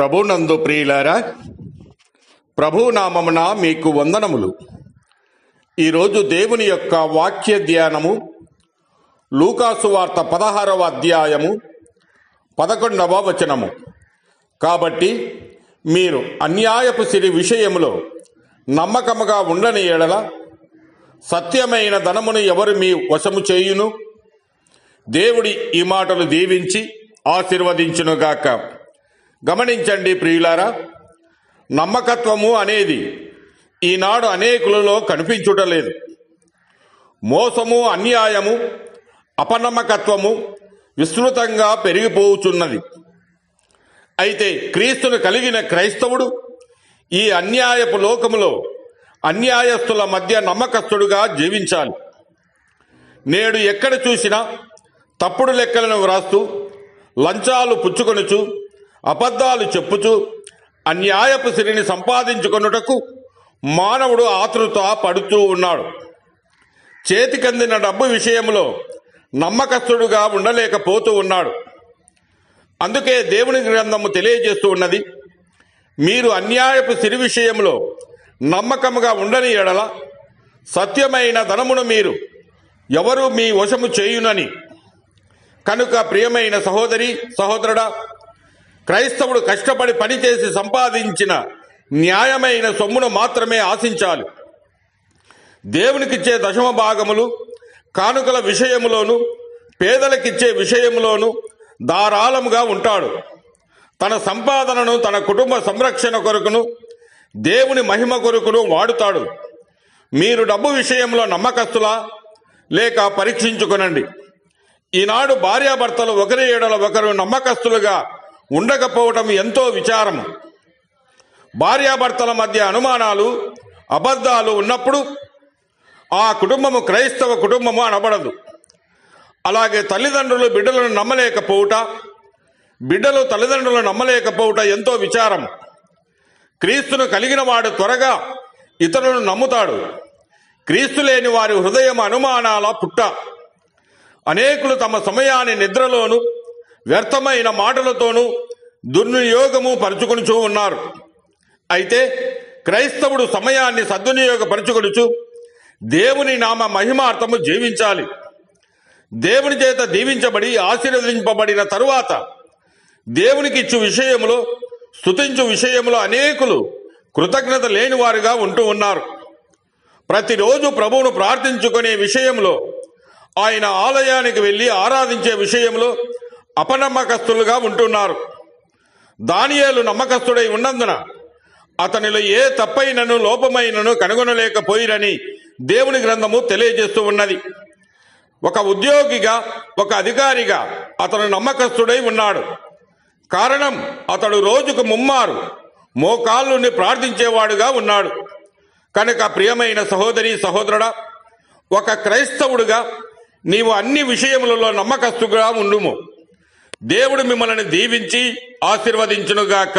ప్రభునందు ప్రియులారా, ప్రభునామమున మీకు వందనములు. ఈరోజు దేవుని యొక్క వాక్య ధ్యానము లూకాసు వార్త 16వ అధ్యాయము 11వ వచనము. కాబట్టి మీరు అన్యాయపు సిరి విషయములో నమ్మకముగా ఉండని ఎడల సత్యమైన ధనమును ఎవరు మీ వశము చేయును? దేవుడి ఈ మాటలు దీవించి ఆశీర్వదించునుగాక. గమనించండి ప్రియులారా, నమ్మకత్వము అనేది ఈనాడు అనేకులలో కనిపించుటలేదు. మోసము, అన్యాయము, అపనమ్మకత్వము విస్తృతంగా పెరిగిపోతున్నది. అయితే క్రీస్తును కలిగిన క్రైస్తవుడు ఈ అన్యాయపు లోకములో అన్యాయస్తుల మధ్య నమ్మకస్తుడుగా జీవించాలి. నేడు ఎక్కడ చూసినా తప్పుడు లెక్కలను వ్రాస్తూ, లంచాలు పుచ్చుకొనుచు, అబద్ధాలు చెప్పుచు అన్యాయపు సిరిని సంపాదించుకొనుటకు మానవుడు ఆతృత పడుతూ ఉన్నాడు. చేతికందిన డబ్బు విషయంలో నమ్మకస్తుడుగా ఉండలేకపోతూ ఉన్నాడు. అందుకే దేవుని గ్రంథము తెలియజేస్తూ ఉన్నది, మీరు అన్యాయపు సిరి విషయంలో నమ్మకముగా ఉండని ఎడల సత్యమైన ధనమును మీరు ఎవరు మీ వశము చేయునని. కనుక ప్రియమైన సహోదరి సహోదరుడా, క్రైస్తవుడు కష్టపడి పనిచేసి సంపాదించిన న్యాయమైన సొమ్మును మాత్రమే ఆశించాలి. దేవునికిచ్చే దశమ భాగములు, కానుకల విషయములోను, పేదలకిచ్చే విషయములోను ధారాళముగా ఉంటాడు. తన సంపాదనను తన కుటుంబ సంరక్షణ కొరకును, దేవుని మహిమ కొరకును వాడుతాడు. మీరు డబ్బు విషయంలో నమ్మకస్తులా లేక పరీక్షించుకొనండి. ఈనాడు భార్యాభర్తలు ఒకరి ఎడల ఒకరు నమ్మకస్తులుగా ఉండకపోవటం ఎంతో విచారము. భార్యాభర్తల మధ్య అనుమానాలు, అబద్ధాలు ఉన్నప్పుడు ఆ కుటుంబము క్రైస్తవ కుటుంబము అనబడదు. అలాగే తల్లిదండ్రులు బిడ్డలను నమ్మలేకపోవుట, బిడ్డలు తల్లిదండ్రులను నమ్మలేకపోవుట ఎంతో విచారం. క్రీస్తును కలిగిన వాడు త్వరగా ఇతరులను నమ్ముతాడు. క్రీస్తు లేని వారి హృదయం అనుమానాల పుట్ట. అనేకులు తమ సమయాన్ని నిద్రలోను, వ్యర్థమైన మాటలతోనూ దుర్వినియోగము పరుచుకొనుచూ ఉన్నారు. అయితే క్రైస్తవుడు సమయాన్ని సద్వినియోగపరుచుకొనుచు దేవుని నామ మహిమార్థము జీవించాలి. దేవుని చేత దీవించబడి ఆశీర్వదింపబడిన తరువాత దేవునికి ఇచ్చు విషయములో, స్తుతించు విషయములో అనేకులు కృతజ్ఞత లేని వారుగా ఉంటూ ఉన్నారు. ప్రతిరోజు ప్రభువును ప్రార్థించుకునే విషయంలో, ఆయన ఆలయానికి వెళ్ళి ఆరాధించే విషయంలో అపనమ్మకస్తులుగా ఉంటున్నారు. దానియేలు నమ్మకస్తుడై ఉన్నందున అతనిలో ఏ తప్పైనను లోపమైనను కనుగొనలేకపోయిరని దేవుని గ్రంథము తెలియజేస్తూ ఉన్నది. ఒక ఉద్యోగిగా, ఒక అధికారిగా అతను నమ్మకస్తుడై ఉన్నాడు. కారణం, అతడు రోజుకు 3 మారు మోకాళ్ళుని ప్రార్థించేవాడుగా ఉన్నాడు. కనుక ప్రియమైన సహోదరి సహోదరుడా, ఒక క్రైస్తవుడుగా నీవు అన్ని విషయములలో నమ్మకస్తుగా ఉండుము. దేవుడు మిమ్మల్ని దీవించి ఆశీర్వదించునుగాక.